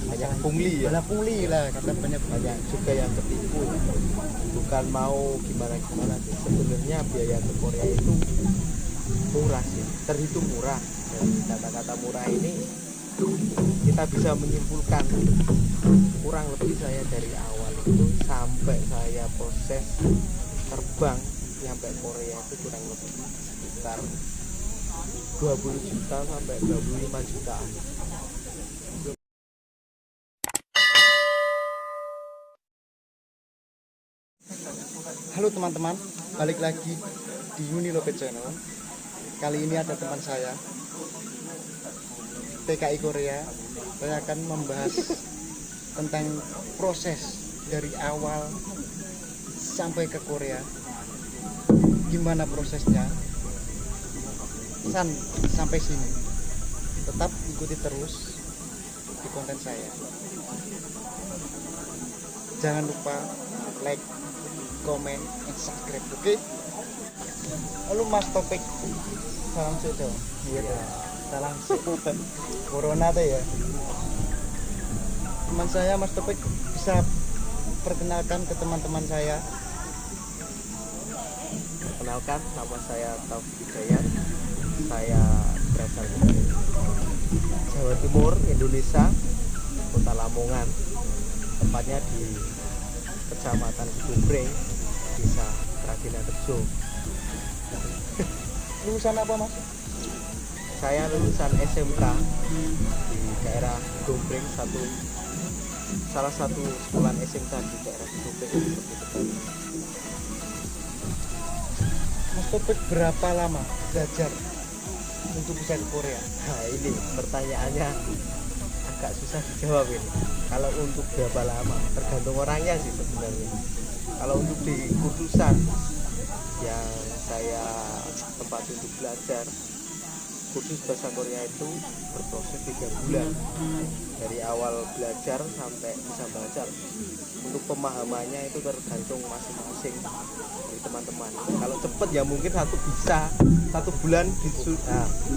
banyak pungli ya, banyak pungli lah, kata banyak juga yang ketipu. Bukan mau gimana sih, sebenarnya biaya ke Korea itu murah sih, terhitung murah. Dari kata-kata murah ini kita bisa menyimpulkan kurang lebih saya dari awal itu sampai saya proses terbang nyampe Korea itu kurang lebih sekitar 20 juta sampai 25 juta. Halo teman-teman, balik lagi di Unilope Channel. Kali ini ada teman saya, TKI Korea. Saya akan membahas tentang proses dari awal sampai ke Korea. Gimana prosesnya sampai sini. Tetap ikuti terus di konten saya. Jangan lupa like, komen, and subscribe, oke? Halo Mas Topik, salam sedo. Iya, salam sedo. Corona tuh ya. Teman saya Mas Topik, bisa perkenalkan ke teman-teman saya. Perkenalkan, nama saya Taufik Hidayat. Saya berasal dari Jawa Timur, Indonesia, Kota Lamongan. Tempatnya di Kecamatan Gedungbreng, Desa Traginarejo. Lulusan apa Mas? Saya lulusan SMK di daerah Gedungbreng, salah satu sekolah SMK di daerah Gedungbreng. Mas Topik berapa lama belajar untuk bisa ke Korea? Nah ini pertanyaannya agak susah dijawab ini. Kalau untuk berapa lama tergantung orangnya sih sebenarnya. Kalau untuk di kursusan yang saya tempat untuk belajar, kursus bahasa Korea itu berproses 3 bulan dari awal belajar sampai bisa belajar. Untuk pemahamannya itu tergantung masing-masing dari teman-teman. Kalau cepat ya mungkin satu bulan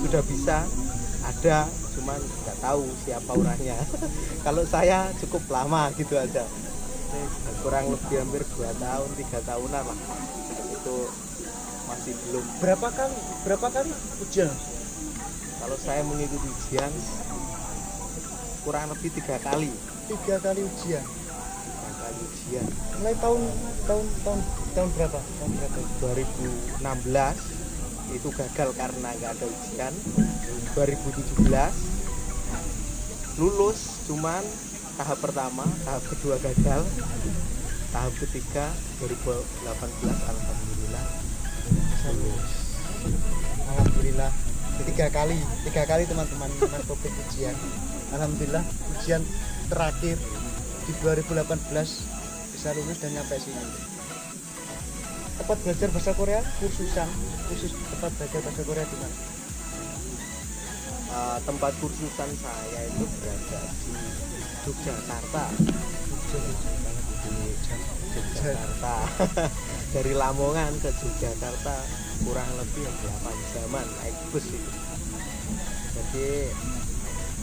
sudah bisa ada, cuman nggak tahu siapa orangnya. Kalau saya cukup lama gitu aja, kurang lebih hampir 2 tahun 3 tahunan lah, itu masih belum. Berapa kali ujian? Kalau saya mengikuti ujian kurang lebih 3 kali. 3 kali ujian. 3 kali ujian. Mulai tahun berapa? Tahun berapa? 2016 itu gagal karena nggak ada ujian. 2017 lulus, cuman tahap pertama, tahap kedua gagal, tahap ketiga 2018 alhamdulillah lulus. Alhamdulillah. 3 kali teman-teman Mas Topik ujian. Alhamdulillah ujian terakhir di 2018 bisa lulus dan nyampe sini. Tempat belajar bahasa Korea, khusus tempat belajar bahasa Korea di mana? Tempat kursusan saya itu berada di Yogyakarta. Yogyakarta. Dari Lamongan ke Yogyakarta kurang lebih 8 jaman naik bus itu. Jadi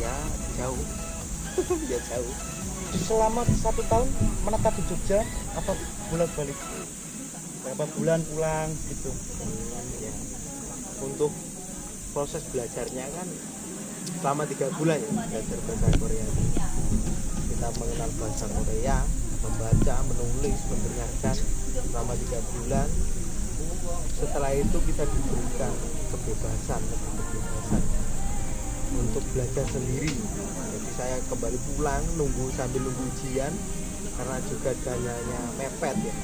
ya jauh. Ya jauh. Selama 1 tahun menetap di Jogja apa bolak-balik? Berapa bulan pulang gitu? Ya. Untuk proses belajarnya kan selama 3 bulan ya, belajar bahasa Korea. Kita mengenal bahasa Korea, membaca, menulis, mendengarkan selama 3 bulan. Setelah itu kita diberikan kebebasan untuk belajar sendiri. Jadi saya kembali pulang sambil nunggu ujian karena juga danyanya mepet ya.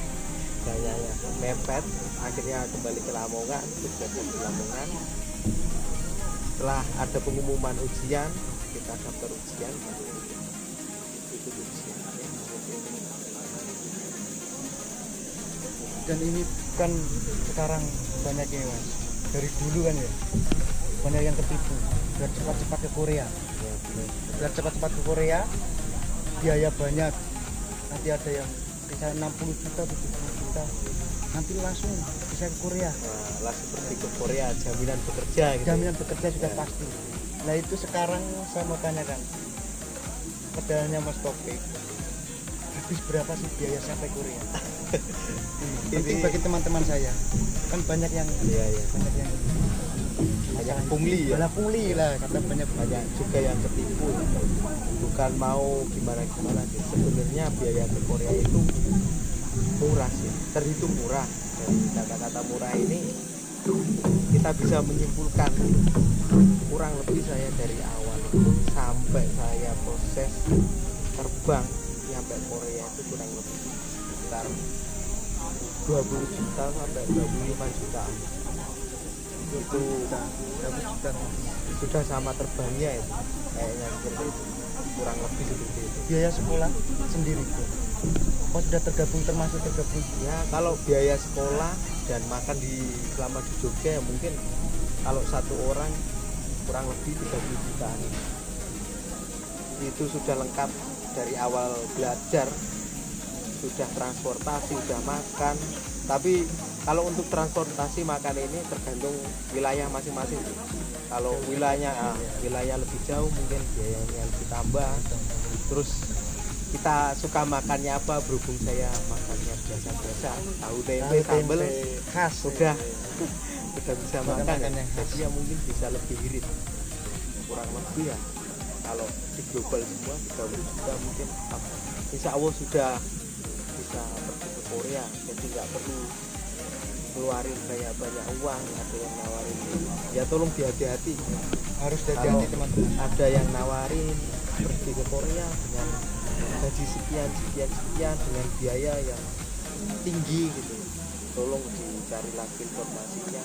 Danyanya mepet, akhirnya kembali ke Lamongan untuk belajar di Lamongan. Setelah ada pengumuman ujian, kita daftar ujian, ikut ujian. Dan ini kan sekarang banyak ya Mas, dari dulu kan ya banyak yang ketipu biar cepat-cepat ke Korea, biaya banyak, nanti ada yang bisa 60 juta 70 juta nanti langsung bisa ke Korea. Langsung pergi ke Korea, jaminan bekerja gitu. Jaminan bekerja sudah pasti. Nah itu sekarang saya mau tanyakan, perjalanannya Mas Topik, habis berapa sih biaya sampai Korea? Penting bagi teman-teman saya, kan banyak yang Iya. banyak yang Banyak pungli ya. malah pungli lah, kata banyak Banyak juga yang ketipu. Bukan mau gimana sih. Sebenarnya biaya ke Korea itu murah sih, terhitung murah. Dari kata-kata murah ini kita bisa menyimpulkan kurang lebih saya dari awal itu sampai saya proses terbang sampai Korea itu kurang lebih sekitar 20 juta sampai 25 juta. Itu sudah sama terbangnya itu kayaknya seperti itu, kurang lebih seperti itu. biaya sekolah sendiri tuh. Oh sudah tergabung Ya kalau biaya sekolah dan makan selama di Jogja ya mungkin kalau satu orang kurang lebih 30 jutaan. Itu sudah lengkap dari awal belajar, sudah transportasi, sudah makan. Tapi kalau untuk transportasi makan ini tergantung wilayah masing-masing. Kalau wilayah lebih jauh mungkin biayanya lebih tambah. Terus kita suka makannya apa, berhubung saya makannya biasa-biasa, tahu tempe sambel khas udah bisa makan ya. yang khas. Jadi ya mungkin bisa lebih irit kurang lebih ya. Kalau di global semua 30 juta mungkin insya Allah sudah bisa pergi ke Korea, jadi nggak perlu keluarin banyak uang. Ada yang nawarin, ya tolong hati-hati, harus hati-hati kalau teman-teman. ada yang nawarin pergi ke Korea dengan gaji sekian dengan biaya yang tinggi gitu, tolong dicari lagi informasinya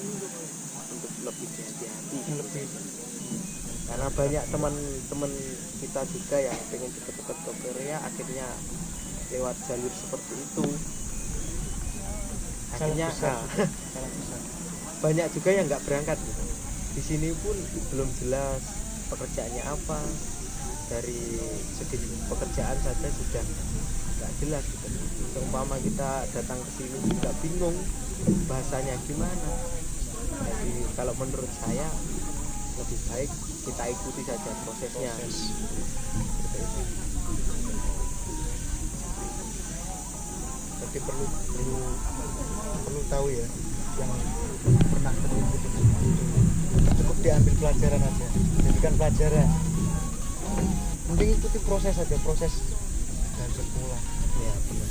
untuk lebih hati-hati gitu. Karena banyak teman-teman kita juga yang pengen cepet-cepet ke Korea akhirnya lewat jalur seperti itu, akhirnya banyak juga yang nggak berangkat gitu. Di sini pun belum jelas pekerjaannya apa, dari segi pekerjaan saja sudah nggak jelas gitu. Seumpama kita datang ke sini juga bingung bahasanya gimana. Jadi kalau menurut saya lebih baik kita ikuti saja prosesnya. Tapi perlu tahu ya, yang pernah terlibat itu cukup diambil pelajaran aja, jadikan pelajaran. Mending ikuti proses aja, proses dan sekolah. Ya benar.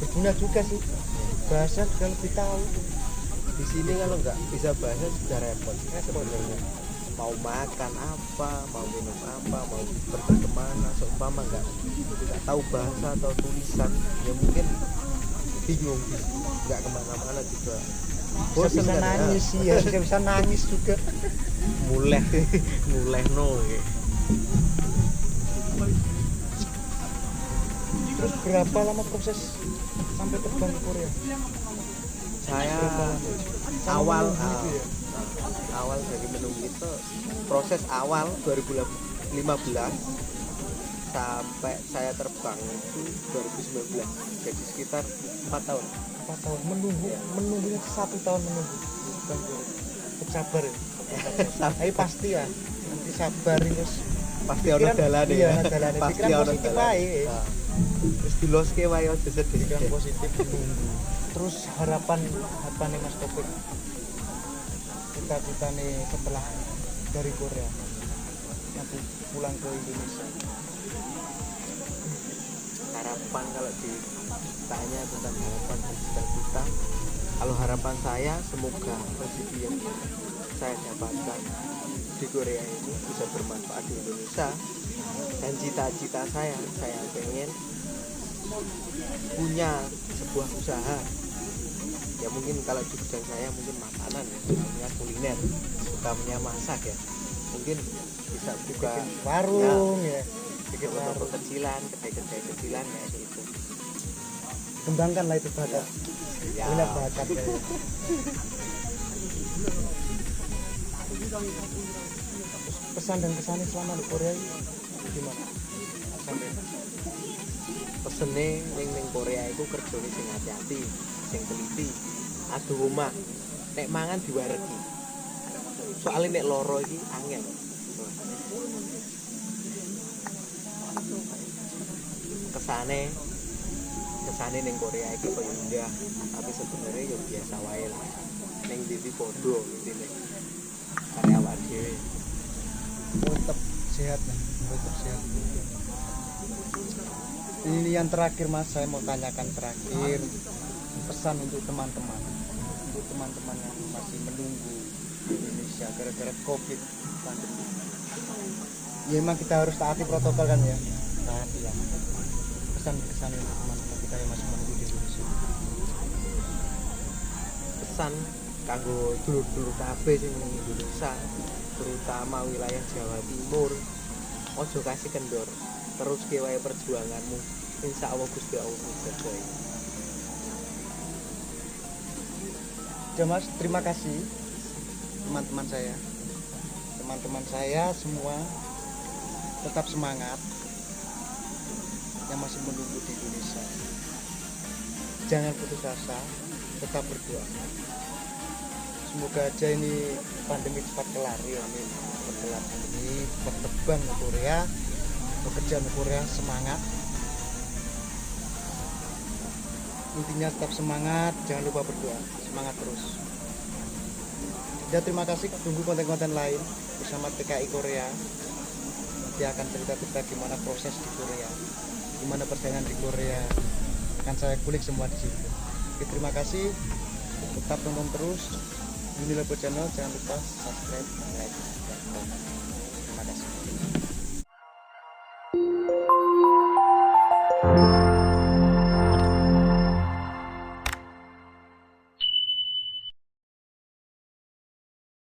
Berguna juga sih, bahasa juga lebih tahu. Di sini kalau nggak bisa bahasa sudah repot sebenarnya. Mau makan apa, mau minum apa, mau pergi kemana, seumpama nggak tahu bahasa atau tulisan, ya mungkin bingung, nggak kemana-mana juga. Bosen Bisa kan, nangis sih ya, bisa nangis juga. mulai no ya. Terus berapa lama proses sampai terbang ke Korea? Saya Sama awal menunggu gitu ya? awal dari menunggu itu, proses awal 2015 sampai saya terbang itu 2019, jadi sekitar 4 tahun. 4 tahun menunggunya 1 tahun menunggu. Cukup sabar ya. Tapi pasti ya, nanti sabar terus. Pasti ono dalane ya. ya. Pasti pikiran positif wae. Terus diloske wae aja sedih. Pikiran positif menunggu. Terus harapan nih Mas Topik, cita-cita nih setelah dari Korea nanti pulang ke Indonesia. Harapan, kalau ditanya tentang harapan dan cita-cita, kalau harapan saya semoga rezeki yang saya dapatkan di Korea ini bisa bermanfaat di Indonesia. Dan cita-cita saya pengen punya sebuah usaha. Ya mungkin kalau di bidang saya mungkin makanan ya, misalnya kuliner, utamanya masak ya. Mungkin bisa buka warung ya, bikin warung kecilan, kedai kecilan kayak gitu. Kembangkan lah itu bakat. Ya. Punya bakat ya. Pesan dan kesannya selama di Korea ini gimana? Sampai Pesene ning Korea itu kerjane sing hati-hati, sing teliti, adu omah. Nek mangan diwaregi. Soalnya nek loro iki angel. kesane ning Korea iki koyo indah, tapi sebenarnya ya biasa wae lah. Ning ndi podo intine. Karya awak dhewe. Tetap sehat nih, tetap sehat. Ini yang terakhir Mas, saya mau tanyakan terakhir pesan untuk teman-teman yang masih menunggu di Indonesia gara-gara COVID pandemi. Ya memang kita harus taati protokol kan ya, taati ya. Pesan-pesan untuk teman-teman kita yang masih menunggu di Indonesia. Pesan kanggo dulur-dulur kabeh sing ning Indonesia, terutama wilayah Jawa Timur, ojo kasih kendor, terus ke wae perjuanganmu, insya Allah Gusti Allah menjaga. Ya Mas, terima kasih teman-teman saya semua, tetap semangat yang masih menunggu di Indonesia. Jangan putus asa, tetap berdoa. Semoga aja ini pandemi cepat kelar ya, amin. Cepat kelar pandemi, cepat terbang ke Korea, bekerja di Korea, semangat. Intinya tetap semangat, jangan lupa berdoa, semangat terus. Ya terima kasih, tunggu konten-konten lain bersama TKI Korea. Nanti akan cerita-cerita gimana proses di Korea, gimana perjalanan di Korea, akan saya kulik semua di situ. Oke, terima kasih, tetap tonton terus Unilever Channel, jangan lupa subscribe, like, dan komen. Terima kasih.